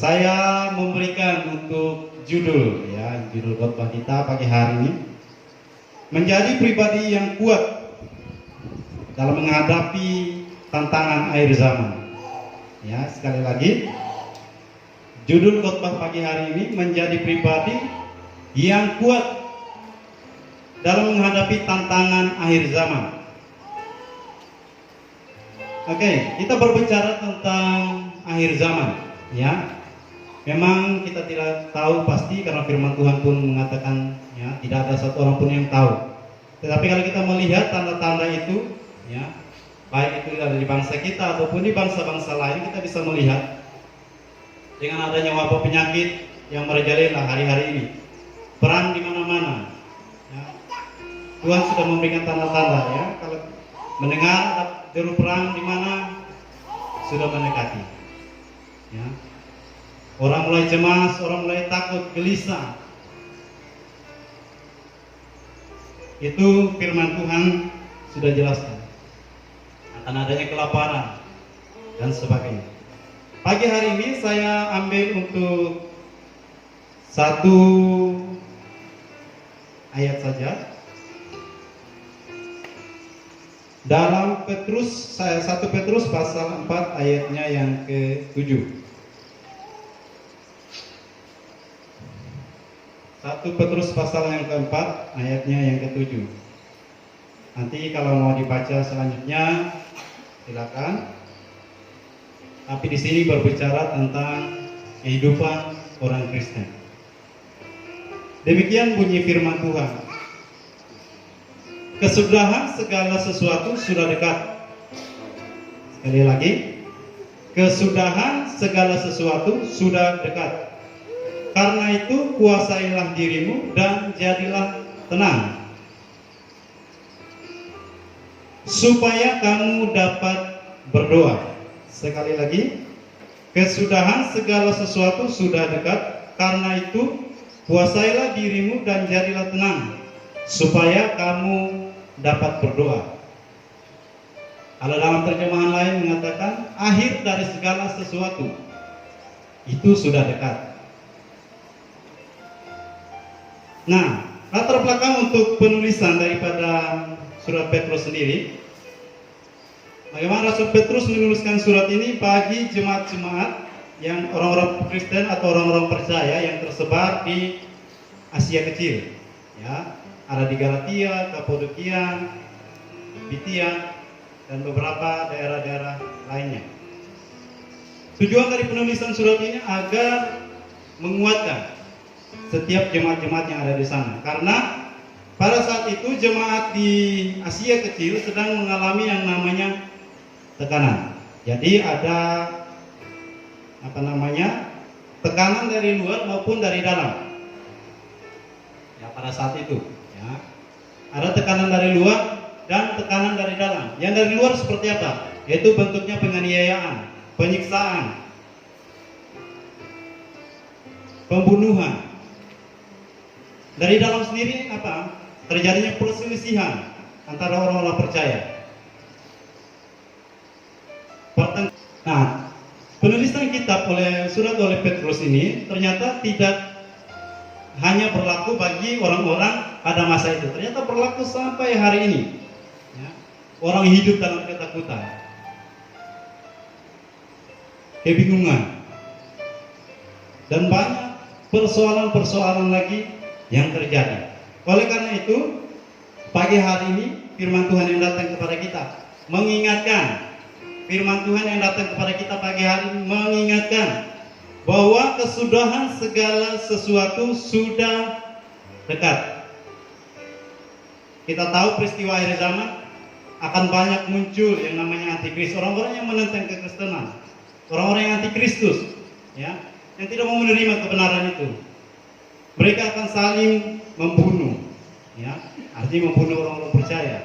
Saya memberikan untuk judul khotbah kita pagi hari ini, menjadi pribadi yang kuat dalam menghadapi tantangan akhir zaman. Ya, sekali lagi, judul khotbah pagi hari ini menjadi pribadi yang kuat dalam menghadapi tantangan akhir zaman. Oke, kita berbicara tentang akhir zaman, ya. Memang kita tidak tahu pasti karena firman Tuhan pun mengatakan, ya, tidak ada satu orang pun yang tahu. Tetapi kalau kita melihat tanda-tanda itu, ya, baik itu ada di bangsa kita ataupun di bangsa-bangsa lain, kita bisa melihat dengan adanya wabah penyakit yang merajalela hari-hari ini, perang di mana-mana. Ya. Tuhan sudah memberikan tanda-tanda, ya. Kalau mendengar ada deru perang di mana, sudah mendekati. Ya. Orang mulai cemas, orang mulai takut, gelisah. Itu firman Tuhan sudah jelaskan. Akan adanya kelaparan dan sebagainya. Pagi hari ini saya ambil untuk satu ayat saja. Dalam 1 Petrus pasal 4 ayatnya yang ke-7. 1 Petrus pasal yang keempat ayatnya yang ke-7. Nanti kalau mau dibaca selanjutnya silakan. Tapi di sini berbicara tentang kehidupan orang Kristen. Demikian bunyi firman Tuhan. Kesudahan segala sesuatu sudah dekat. Sekali lagi, kesudahan segala sesuatu sudah dekat. Karena itu kuasailah dirimu dan jadilah tenang, supaya kamu dapat berdoa. Sekali lagi, kesudahan segala sesuatu sudah dekat. Karena itu kuasailah dirimu dan jadilah tenang, supaya kamu dapat berdoa. Kalau dalam terjemahan lain mengatakan akhir dari segala sesuatu itu sudah dekat. Nah, latar belakang untuk penulisan daripada surat Petrus sendiri, bagaimana Rasul Petrus menuliskan surat ini bagi jemaat-jemaat yang orang-orang Kristen atau orang-orang percaya yang tersebar di Asia Kecil, ya, ada di Galatia, Kapadokia, Bithia, dan beberapa daerah-daerah lainnya. Tujuan dari penulisan surat ini agar menguatkan setiap jemaat-jemaat yang ada di sana, karena pada saat itu jemaat di Asia Kecil sedang mengalami yang namanya tekanan. Jadi ada tekanan dari luar maupun dari dalam. Ya, pada saat itu, ya, ada tekanan dari luar dan tekanan dari dalam. Yang dari luar seperti apa? Yaitu bentuknya penganiayaan, penyiksaan, pembunuhan. Dari dalam sendiri apa? Terjadinya perselisihan antara orang-orang percaya. Nah, penulisan kitab surat oleh Petrus ini ternyata tidak hanya berlaku bagi orang-orang pada masa itu. Ternyata berlaku sampai hari ini. Ya, orang hidup dalam ketakutan, kebingungan, dan banyak persoalan-persoalan lagi yang terjadi. Oleh karena itu, pagi hari ini firman Tuhan yang datang kepada kita mengingatkan, firman Tuhan yang datang kepada kita pagi hari ini mengingatkan bahwa kesudahan segala sesuatu sudah dekat. Kita tahu peristiwa akhir zaman akan banyak muncul yang namanya antikris, orang-orang yang menentang kekristenan, orang-orang yang antikristus, ya, yang tidak mau menerima kebenaran itu. Mereka akan saling membunuh, ya, artinya membunuh orang-orang percaya,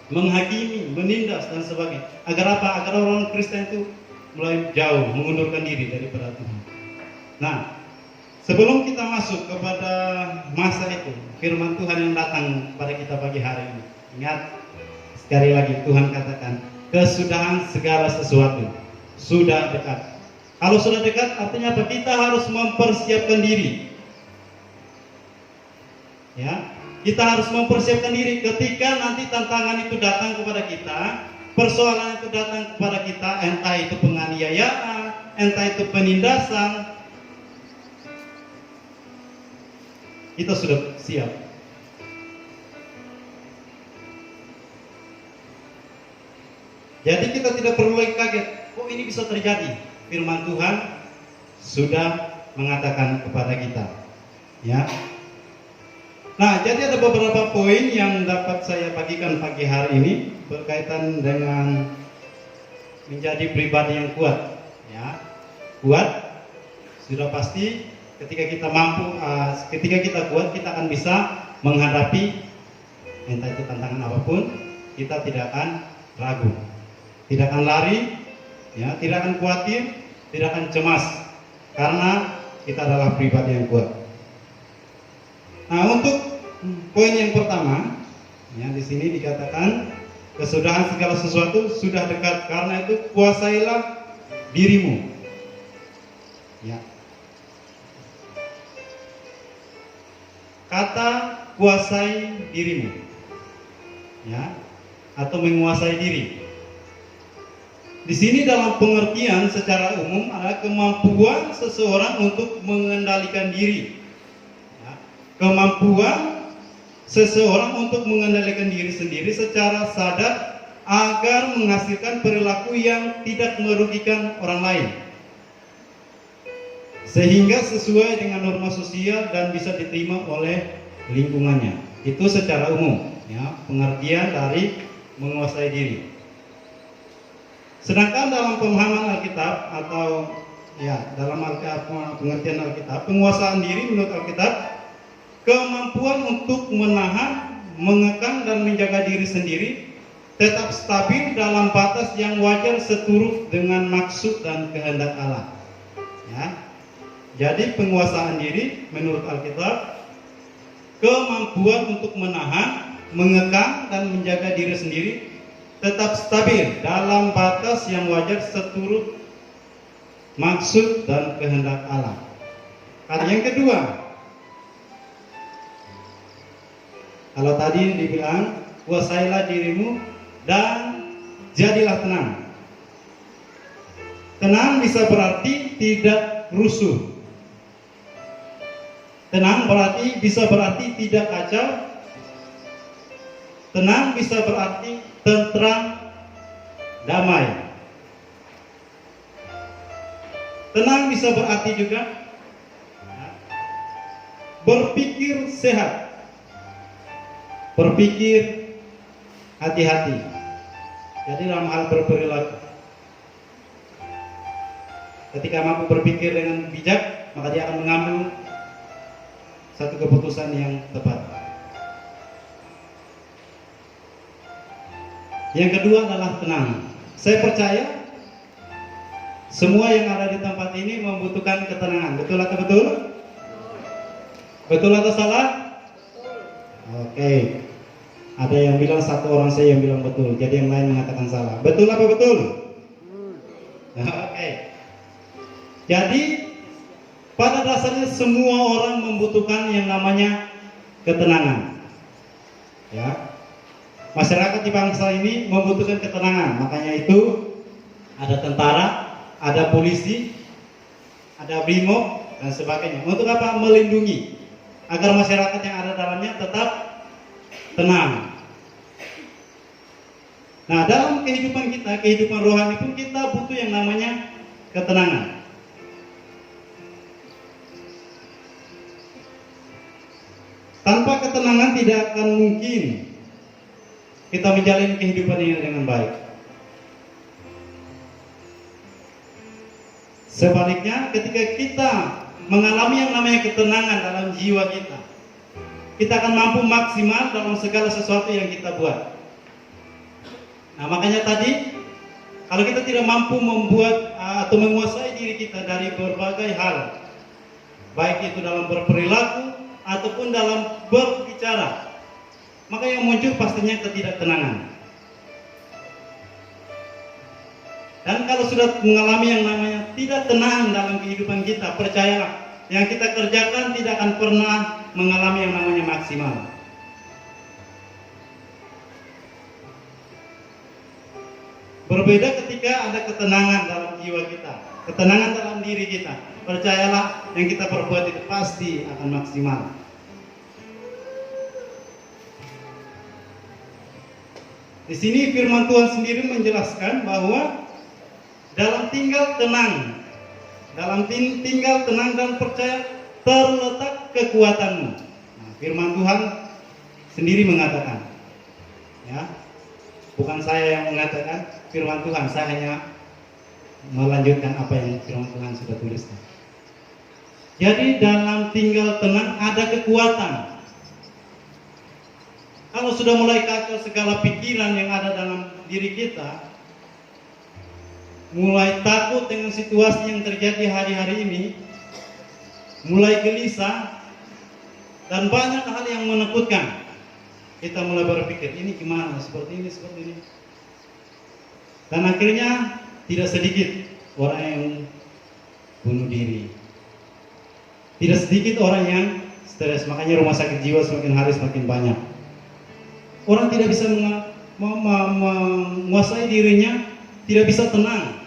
menghakimi, menindas dan sebagainya. Agar apa? Agar orang Kristen itu mulai jauh, mengundurkan diri daripada Tuhan. Nah, sebelum kita masuk kepada masa itu, firman Tuhan yang datang kepada kita pagi hari ini, ingat sekali lagi Tuhan katakan, kesudahan segala sesuatu sudah dekat. Kalau sudah dekat artinya apa? Kita harus mempersiapkan diri. Ya, kita harus mempersiapkan diri ketika nanti tantangan itu datang kepada kita, persoalan itu datang kepada kita, entah itu penganiayaan, entah itu penindasan, kita sudah siap. Jadi kita tidak perlu lagi kaget, kok ini bisa terjadi? Firman Tuhan sudah mengatakan kepada kita. Ya. Nah, jadi ada beberapa poin yang dapat saya bagikan pagi hari ini berkaitan dengan menjadi pribadi yang kuat. Ya, kuat sudah pasti ketika kita mampu, ketika kita kuat kita akan bisa menghadapi entah itu tantangan apapun, kita tidak akan ragu, tidak akan lari, ya, tidak akan khawatir, tidak akan cemas, karena kita adalah pribadi yang kuat. Nah, untuk poin yang pertama, ya, di sini dikatakan kesudahan segala sesuatu sudah dekat, karena itu kuasailah dirimu. Ya. Kata kuasai dirimu, ya, atau menguasai diri. Di sini dalam pengertian secara umum adalah kemampuan seseorang untuk mengendalikan diri. Ya. Kemampuan seseorang untuk mengendalikan diri sendiri secara sadar agar menghasilkan perilaku yang tidak merugikan orang lain, sehingga sesuai dengan norma sosial dan bisa diterima oleh lingkungannya. Itu secara umum, ya, pengertian dari menguasai diri. Sedangkan dalam pemahaman Alkitab atau ya dalam pengertian Alkitab, penguasaan diri menurut Alkitab kemampuan untuk menahan, mengekang dan menjaga diri sendiri tetap stabil dalam batas yang wajar seturut dengan maksud dan kehendak Allah. Ya. Jadi penguasaan diri menurut Alkitab kemampuan untuk menahan, mengekang dan menjaga diri sendiri tetap stabil dalam batas yang wajar seturut maksud dan kehendak Allah. Yang kedua, kalau tadi dibilang kuasailah dirimu dan jadilah tenang. Tenang bisa berarti tidak rusuh. Tenang bisa berarti tidak kacau. Tenang bisa berarti tentram, damai. Tenang bisa berarti juga berpikir sehat, berpikir hati-hati. Jadi dalam hal berperilaku, ketika mampu berpikir dengan bijak, maka dia akan mengambil satu keputusan yang tepat. Yang kedua adalah tenang. Saya percaya semua yang ada di tempat ini membutuhkan ketenangan. Betul atau betul? Betul atau salah? Oke. Ada yang bilang satu orang saya yang bilang betul, jadi yang lain mengatakan salah. Betul apa betul? Oke. Jadi pada dasarnya semua orang membutuhkan yang namanya ketenangan. Ya. Masyarakat di bangsa ini membutuhkan ketenangan. Makanya itu ada tentara, ada polisi, ada BRIMOB dan sebagainya. Untuk apa? Melindungi agar masyarakat yang ada dalamnya tetap tenang. Nah, dalam kehidupan kita, kehidupan rohani pun kita butuh yang namanya ketenangan. Tanpa ketenangan tidak akan mungkin kita menjalani kehidupan ini dengan baik. Sebaliknya, ketika kita mengalami yang namanya ketenangan dalam jiwa kita, kita akan mampu maksimal dalam segala sesuatu yang kita buat. Nah, makanya tadi, kalau kita tidak mampu membuat atau menguasai diri kita dari berbagai hal, baik itu dalam berperilaku ataupun dalam berbicara, maka yang muncul pastinya ketidaktenangan. Dan kalau sudah mengalami yang namanya tidak tenang dalam kehidupan kita, percayalah, yang kita kerjakan tidak akan pernah mengalami yang namanya maksimal. Berbeda ketika ada ketenangan dalam jiwa kita, ketenangan dalam diri kita. Percayalah, yang kita perbuat itu pasti akan maksimal. Di sini firman Tuhan sendiri menjelaskan bahwa dalam tinggal tenang dan percaya terletak kekuatanmu. Nah, firman Tuhan sendiri mengatakan, ya, bukan saya yang mengatakan, firman Tuhan. Saya hanya melanjutkan apa yang firman Tuhan sudah tuliskan. Jadi dalam tinggal tenang ada kekuatan. Kalau sudah mulai kacau segala pikiran yang ada dalam diri kita, mulai takut dengan situasi yang terjadi hari-hari ini, mulai gelisah, dan banyak hal yang menakutkan, kita mulai berpikir, ini gimana, seperti ini. Dan akhirnya tidak sedikit orang yang bunuh diri. Tidak sedikit orang yang stres, makanya rumah sakit jiwa semakin hari semakin banyak. Orang tidak bisa menguasai dirinya, tidak bisa tenang.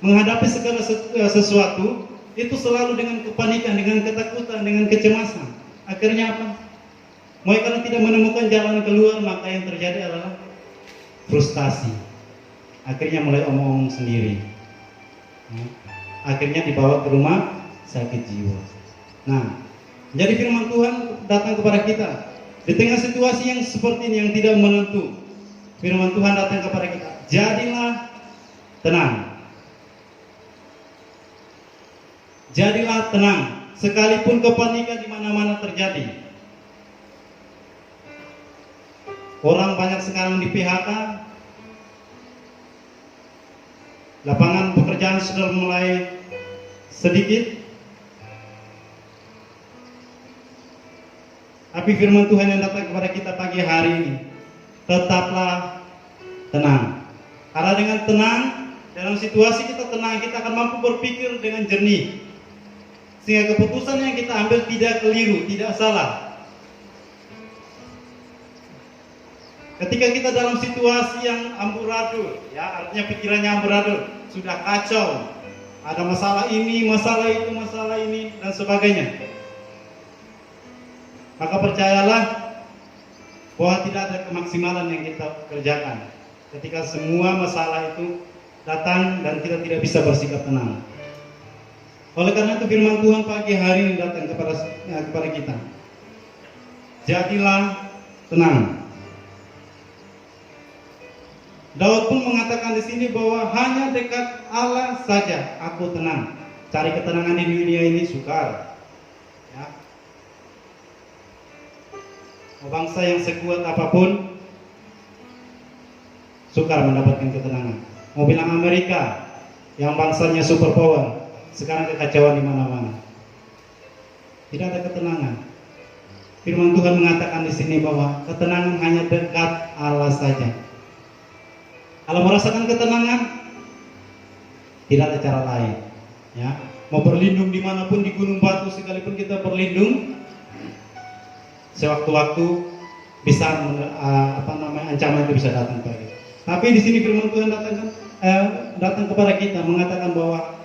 Menghadapi segala sesuatu, itu selalu dengan kepanikan, dengan ketakutan, dengan kecemasan. Akhirnya apa? Mulai karena tidak menemukan jalan keluar, maka yang terjadi adalah frustasi. Akhirnya mulai omong sendiri. Akhirnya dibawa ke rumah sakit jiwa. Nah, jadi firman Tuhan datang kepada kita di tengah situasi yang seperti ini yang tidak menentu. Firman Tuhan datang kepada kita, jadilah tenang. Jadilah tenang, sekalipun kepanikan di mana-mana terjadi. Orang banyak sekarang di PHK, lapangan pekerjaan sudah mulai sedikit. Tapi firman Tuhan yang datang kepada kita pagi hari ini, tetaplah tenang. Karena dengan tenang, dalam situasi kita tenang, kita akan mampu berpikir dengan jernih. Sehingga keputusan yang kita ambil tidak keliru, tidak salah. Ketika kita dalam situasi yang amburadul, ya, artinya pikirannya amburadul, sudah kacau, ada masalah ini, masalah itu, masalah ini, dan sebagainya, maka percayalah bahwa tidak ada kemaksimalan yang kita kerjakan ketika semua masalah itu datang dan kita tidak bisa bersikap tenang. Oleh karena itu firman Tuhan pagi hari ini datang kepada kita. Jadilah tenang. Daud pun mengatakan di sini bahwa hanya dekat Allah saja aku tenang. Cari ketenangan di dunia ini sukar. Ya. Bangsa yang sekuat apapun sukar mendapatkan ketenangan. Mau bilang Amerika yang bangsanya superpower, sekarang kekacauan di mana-mana. Tidak ada ketenangan. Firman Tuhan mengatakan di sini bahwa ketenangan hanya dekat Allah saja. Kalau merasakan ketenangan, tidak ada cara lain. Ya, mau berlindung dimanapun, di gunung batu sekalipun kita berlindung, sewaktu-waktu bisa ancaman itu bisa datang kepada kita. Tapi di sini firman Tuhan datang kepada kita mengatakan bahwa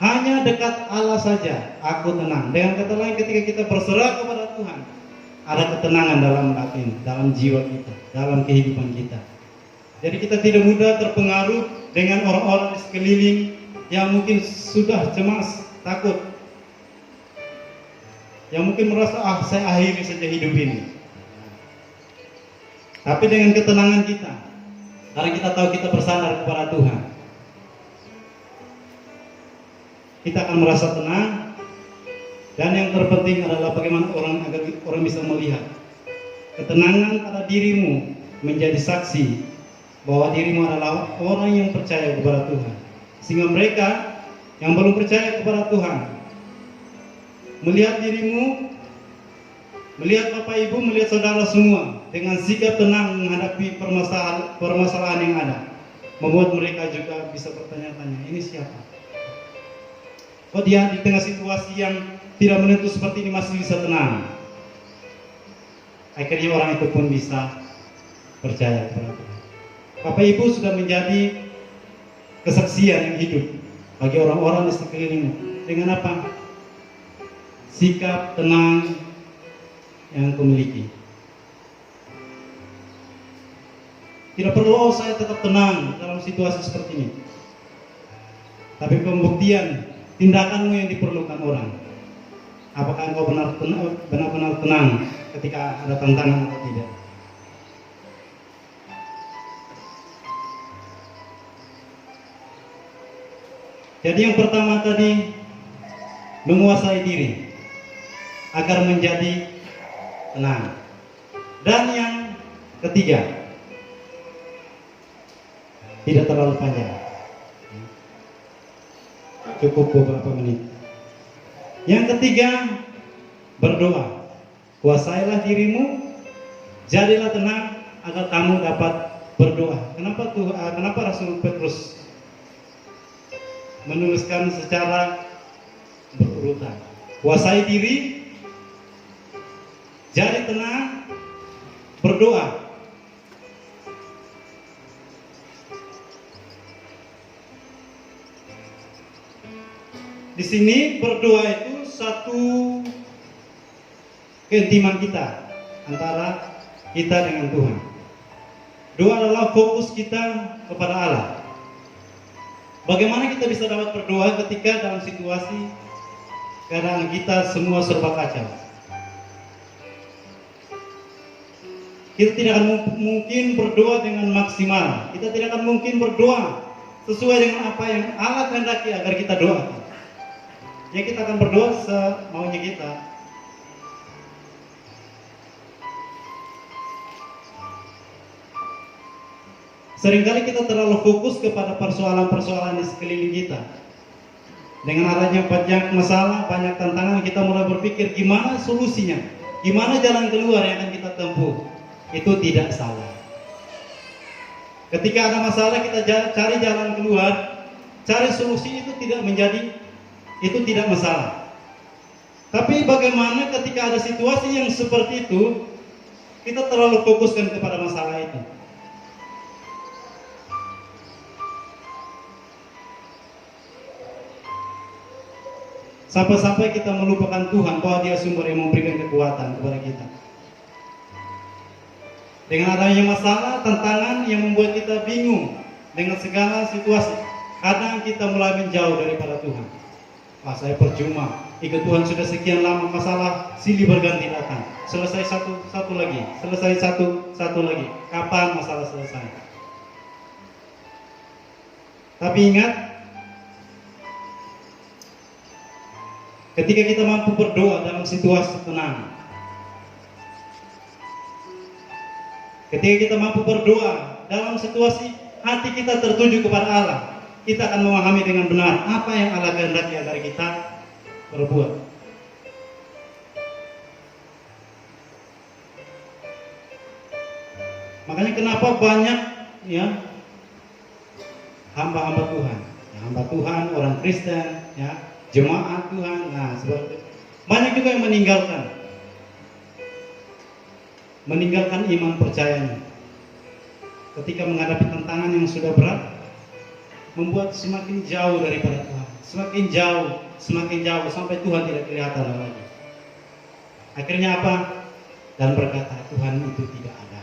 hanya dekat Allah saja aku tenang. Dengan kata lain, ketika kita berserah kepada Tuhan, ada ketenangan dalam batin, dalam jiwa kita, dalam kehidupan kita. Jadi kita tidak mudah terpengaruh dengan orang-orang di sekeliling yang mungkin sudah cemas, takut, yang mungkin merasa saya akhiri saja hidup ini. Tapi dengan ketenangan kita, karena kita tahu kita bersandar kepada Tuhan, kita akan merasa tenang. Dan yang terpenting adalah bagaimana agar orang bisa melihat ketenangan pada dirimu menjadi saksi bahwa dirimu adalah orang yang percaya kepada Tuhan. Sehingga mereka yang belum percaya kepada Tuhan melihat dirimu, melihat Bapak Ibu, melihat saudara semua dengan sikap tenang menghadapi permasalahan yang ada. membuat mereka juga bisa bertanya-tanya, ini siapa? Oh, dia di tengah situasi yang tidak menentu seperti ini masih bisa tenang. Akhirnya orang itu pun bisa percaya kepada Tuhan. Bapak Ibu sudah menjadi kesaksian yang hidup bagi orang-orang di sekelilingmu. Dengan apa? Sikap tenang yang kau miliki. Tidak perlu, oh saya tetap tenang dalam situasi seperti ini. Tapi pembuktian tindakanmu yang diperlukan orang. Apakah engkau benar-benar tenang ketika ada tantangan atau tidak? Jadi yang pertama tadi, menguasai diri agar menjadi tenang. Dan yang ketiga, tidak terlalu panjang, cukup beberapa menit. Yang ketiga, berdoa. Kuasailah dirimu, jadilah tenang agar kamu dapat berdoa. Kenapa Rasul Petrus menuliskan secara berurutan? Kuasai diri, jadi tenang, berdoa. Di sini berdoa itu satu keintiman kita antara kita dengan Tuhan. Doa adalah fokus kita kepada Allah. Bagaimana kita bisa dapat berdoa ketika dalam situasi keadaan kita semua serba kacau? Kita tidak akan mungkin berdoa dengan maksimal. Kita tidak akan mungkin berdoa sesuai dengan apa yang Allah kehendaki agar kita doakan. Ya, kita akan berdoa semaunya kita. Seringkali kita terlalu fokus kepada persoalan-persoalan di sekeliling kita. Dengan adanya banyak masalah, banyak tantangan, kita mulai berpikir gimana solusinya, gimana jalan keluar yang akan kita tempuh. Itu tidak salah. Ketika ada masalah, kita cari jalan keluar, cari solusi, itu tidak masalah. Tapi bagaimana ketika ada situasi yang seperti itu, kita terlalu fokuskan kepada masalah itu. Sampai-sampai kita melupakan Tuhan bahwa Dia sumber yang memberikan kekuatan kepada kita. Dengan adanya masalah, tantangan yang membuat kita bingung dengan segala situasi, kadang kita mulai menjauh daripada Tuhan. Saya percuma, ikut Tuhan sudah sekian lama, masalah silih berganti datang. Selesai satu lagi, selesai satu lagi. Kapan masalah selesai? Tapi ingat, ketika kita mampu berdoa dalam situasi tenang, ketika kita mampu berdoa dalam situasi hati kita tertuju kepada Allah, kita akan memahami dengan benar apa yang Allah kehendaki agar kita berbuat. Makanya kenapa banyak hamba-hamba Tuhan, hamba Tuhan, orang Kristen, jemaat Tuhan, seperti banyak juga yang meninggalkan iman percayanya ketika menghadapi tantangan yang sudah berat, membuat semakin jauh daripada Tuhan, semakin jauh sampai Tuhan tidak kelihatan lagi. Akhirnya apa? Dan berkata Tuhan itu tidak ada.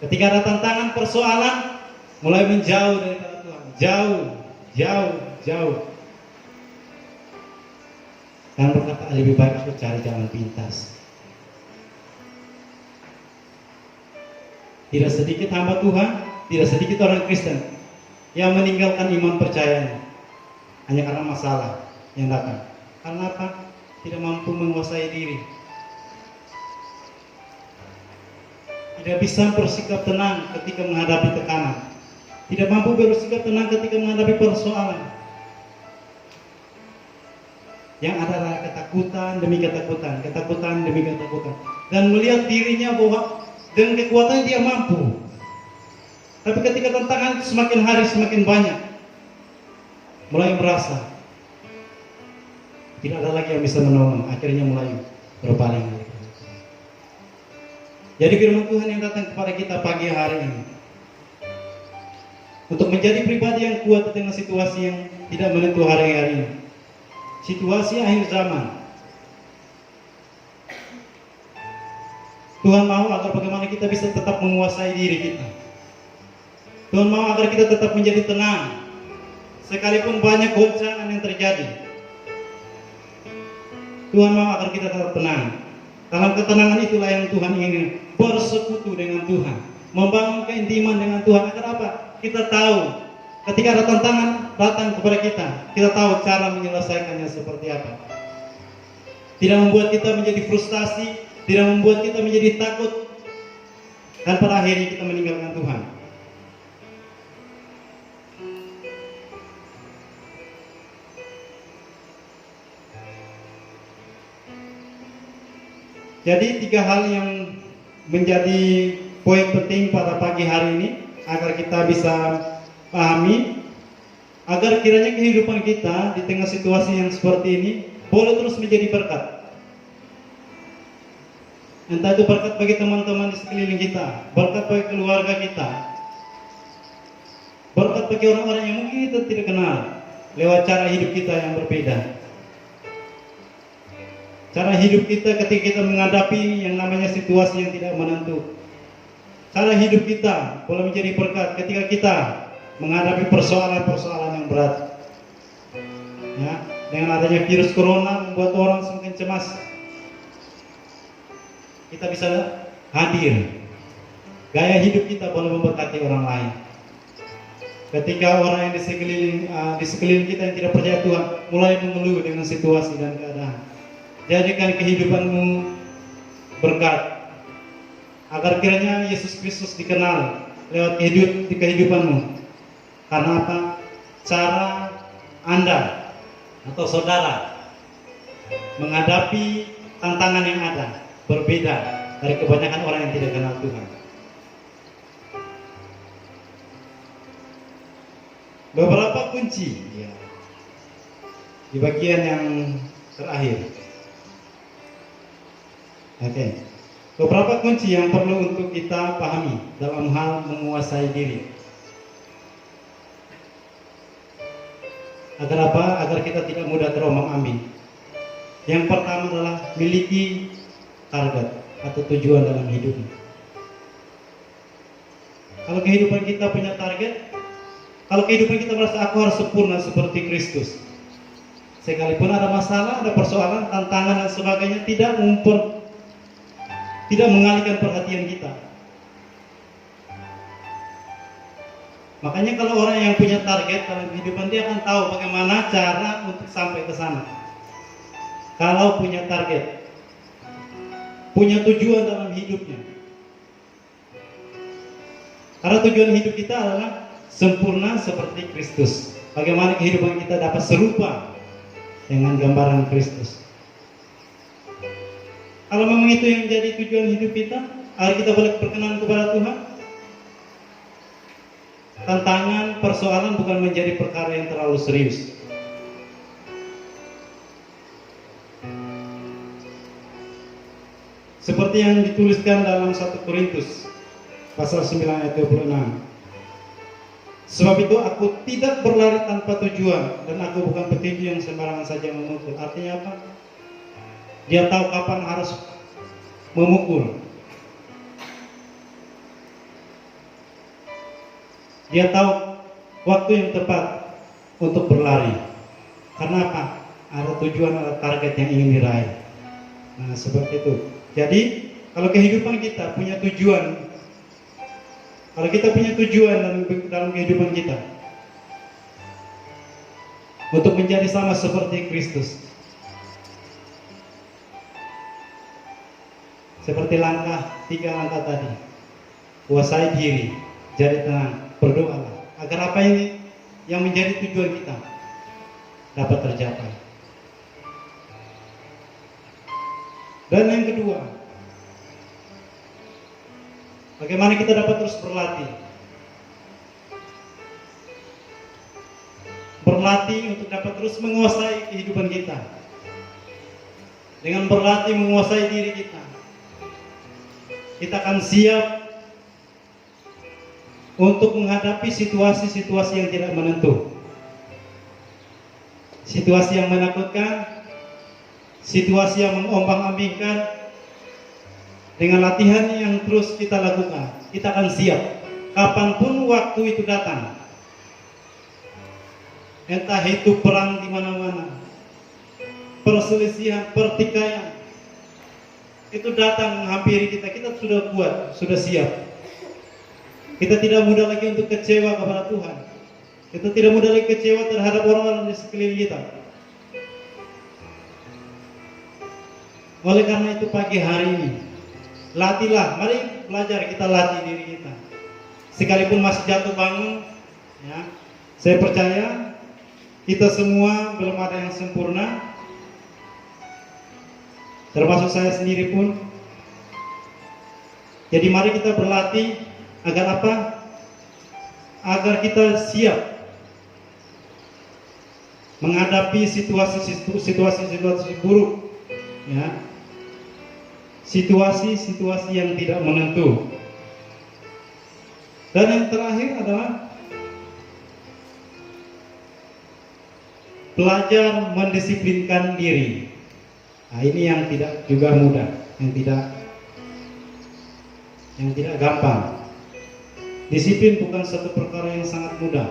Ketika ada tantangan, persoalan, mulai menjauh daripada Tuhan, jauh. Dan berkata lebih baik aku cari jalan pintas. Tidak sedikit hamba Tuhan, tidak sedikit orang Kristen yang meninggalkan iman percayanya hanya karena masalah yang datang. Karena apa? Tidak mampu menguasai diri, tidak bisa bersikap tenang ketika menghadapi tekanan, tidak mampu bersikap tenang ketika menghadapi persoalan. Yang adalah ketakutan demi ketakutan, dan melihat dirinya bahwa dengan kekuatan dia mampu. Tapi ketika tantangan itu semakin hari semakin banyak, mulai merasa tidak ada lagi yang bisa menolong, akhirnya mulai berpaling. Jadi firman Tuhan yang datang kepada kita pagi hari ini, untuk menjadi pribadi yang kuat di tengah situasi yang tidak menentu hari-hari ini, situasi akhir zaman. Tuhan mau agar bagaimana kita bisa tetap menguasai diri kita. Tuhan mau agar kita tetap menjadi tenang, sekalipun banyak goncangan yang terjadi. Tuhan mau agar kita tetap tenang. Dalam ketenangan itulah yang Tuhan ingin bersekutu dengan Tuhan, membangun keintiman dengan Tuhan. Agar apa? Kita tahu ketika ada tantangan datang kepada kita tahu cara menyelesaikannya seperti apa. Tidak membuat kita menjadi frustasi, tidak membuat kita menjadi takut, dan pada akhirnya kita meninggalkan Tuhan. Jadi 3 hal yang menjadi poin penting pada pagi hari ini agar kita bisa pahami, agar kiranya kehidupan kita di tengah situasi yang seperti ini boleh terus menjadi berkat. Entah itu berkat bagi teman-teman di sekeliling kita, berkat bagi keluarga kita, berkat bagi orang-orang yang mungkin kita tidak kenal lewat cara hidup kita yang berbeda. Cara hidup kita ketika kita menghadapi yang namanya situasi yang tidak menentu. Cara hidup kita boleh menjadi berkat ketika kita menghadapi persoalan-persoalan yang berat. Ya, dengan adanya virus corona membuat orang semakin cemas. Kita bisa hadir. Gaya hidup kita boleh memberkati orang lain. Ketika orang yang di sekeliling kita yang tidak percaya Tuhan mulai mengeluh dengan situasi dan keadaan, jadikan kehidupanmu berkat, agar kiranya Yesus Kristus dikenal lewat kehidupanmu. Karena apa? Cara Anda atau saudara menghadapi tantangan yang ada berbeda dari kebanyakan orang yang tidak kenal Tuhan. Beberapa kunci ya, di bagian yang terakhir. Oke. Beberapa kunci yang perlu untuk kita pahami dalam hal menguasai diri. Agar apa? Agar kita tidak mudah terombang-ambing. Yang pertama adalah miliki target atau tujuan dalam hidup. Kalau kehidupan kita punya target, kalau kehidupan kita merasa aku harus sempurna seperti Kristus, sekalipun ada masalah, ada persoalan, tantangan dan sebagainya, tidak mengalihkan perhatian kita. Makanya kalau orang yang punya target dalam kehidupan, dia akan tahu bagaimana cara untuk sampai ke sana. Kalau punya target, punya tujuan dalam hidupnya. Karena tujuan hidup kita adalah sempurna seperti Kristus. Bagaimana kehidupan kita dapat serupa dengan gambaran Kristus. Kalau memang itu yang jadi tujuan hidup kita, agar kita boleh berkenan kepada Tuhan, tantangan, persoalan bukan menjadi perkara yang terlalu serius. Seperti yang dituliskan dalam 1 Korintus pasal 9 ayat 26. Sebab itu aku tidak berlari tanpa tujuan, dan aku bukan petinju yang sembarangan saja memukul. Artinya apa? Dia tahu kapan harus memukul. Dia tahu waktu yang tepat untuk berlari. Karena apa? Ada tujuan, ada target yang ingin diraih. Nah, seperti itu. Jadi, kalau kehidupan kita punya tujuan, kalau kita punya tujuan dalam kehidupan kita untuk menjadi sama seperti Kristus, seperti 3 langkah tadi, kuasai diri, jadi tenang, berdoalah agar apa yang menjadi tujuan kita dapat tercapai. Dan yang kedua, bagaimana kita dapat terus berlatih berlatih untuk dapat terus menguasai kehidupan kita. Dengan berlatih menguasai diri kita akan siap untuk menghadapi situasi-situasi yang tidak menentu, situasi yang menakutkan, situasi yang mengombang-ambingkan. Dengan latihan yang terus kita lakukan, kita akan siap kapanpun waktu itu datang. Entah itu perang di mana-mana, perselisihan, pertikaian, itu datang menghampiri kita, kita sudah kuat, sudah siap. Kita tidak mudah lagi untuk kecewa kepada Tuhan. Kita tidak mudah lagi kecewa terhadap orang-orang di sekeliling kita. Oleh karena itu pagi hari ini, latihlah, mari belajar kita latih diri kita. Sekalipun masih jatuh bangun, ya, saya percaya kita semua belum ada yang sempurna, termasuk saya sendiri pun. Jadi mari kita berlatih agar apa? Agar kita siap menghadapi situasi buruk, ya, situasi-situasi yang tidak menentu. Dan yang terakhir adalah belajar mendisiplinkan diri. Nah, ini yang tidak juga mudah, yang tidak gampang. Disiplin bukan satu perkara yang sangat mudah,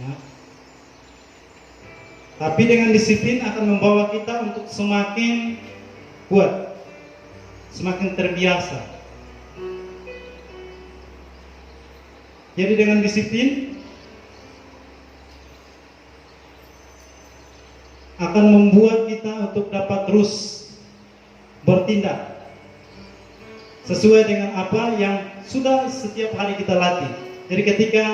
ya. Tapi dengan disiplin akan membawa kita untuk semakin kuat, semakin terbiasa. Jadi dengan disiplin akan membuat kita untuk dapat terus bertindak sesuai dengan apa yang sudah setiap hari kita latih. Jadi ketika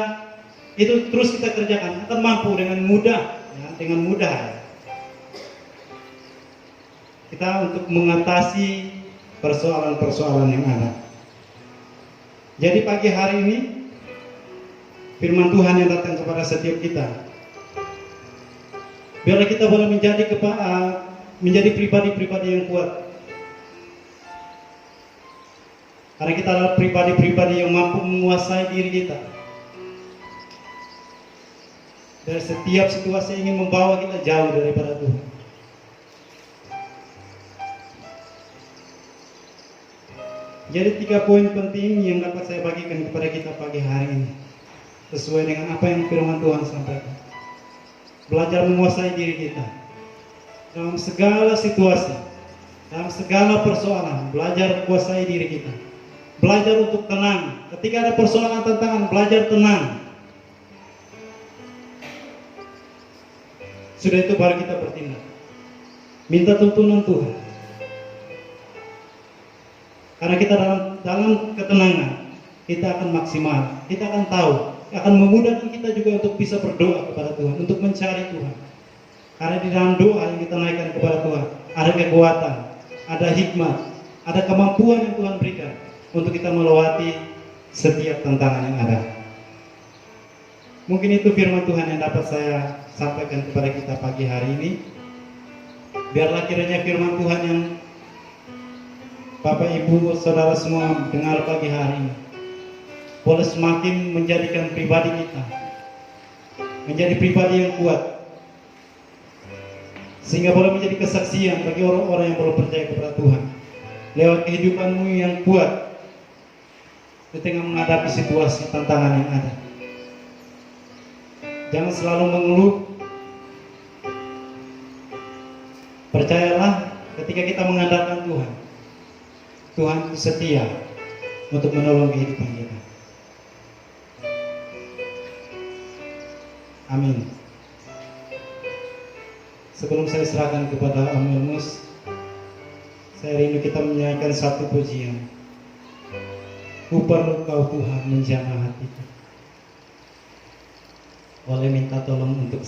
itu terus kita kerjakan, akan mampu dengan mudah, ya, dengan mudah kita untuk mengatasi persoalan-persoalan yang ada. Jadi pagi hari ini firman Tuhan yang datang kepada setiap kita, biarlah kita boleh menjadi pribadi-pribadi yang kuat. Karena kita adalah pribadi-pribadi yang mampu menguasai diri kita dari setiap situasi yang ingin membawa kita jauh daripada Tuhan. Jadi 3 poin penting yang dapat saya bagikan kepada kita pagi hari ini, sesuai dengan apa yang firman Tuhan sampaikan. Belajar menguasai diri kita dalam segala situasi, dalam segala persoalan. Belajar menguasai diri kita. Belajar untuk tenang. Ketika ada persoalan tantangan, belajar tenang. Sudah itu baru kita bertindak. Minta tuntunan Tuhan. Karena kita dalam ketenangan, kita akan maksimal. Kita akan tahu, akan memudahkan kita juga untuk bisa berdoa kepada Tuhan, untuk mencari Tuhan. Karena di dalam doa yang kita naikkan kepada Tuhan, ada kekuatan, ada hikmat, ada kemampuan yang Tuhan berikan untuk kita melewati setiap tantangan yang ada. Mungkin itu firman Tuhan yang dapat saya sampaikan kepada kita pagi hari ini. Biarlah kiranya firman Tuhan yang Bapak, Ibu, Saudara semua dengar pagi hari ini boleh semakin menjadikan pribadi kita menjadi pribadi yang kuat, sehingga boleh menjadi kesaksian bagi orang-orang yang belum percaya kepada Tuhan lewat kehidupanmu yang kuat di tengah menghadapi situasi tantangan yang ada. Jangan selalu mengeluh. Percayalah, ketika kita mengandalkan Tuhan, Tuhan itu setia untuk menolong kehidupan kita. Amin. Sebelum saya serahkan kepada Om Ilmus, saya rindu kita menyanyikan satu pujian. Ku perlu Kau Tuhan menjamah hatiku. Boleh minta tolong untuk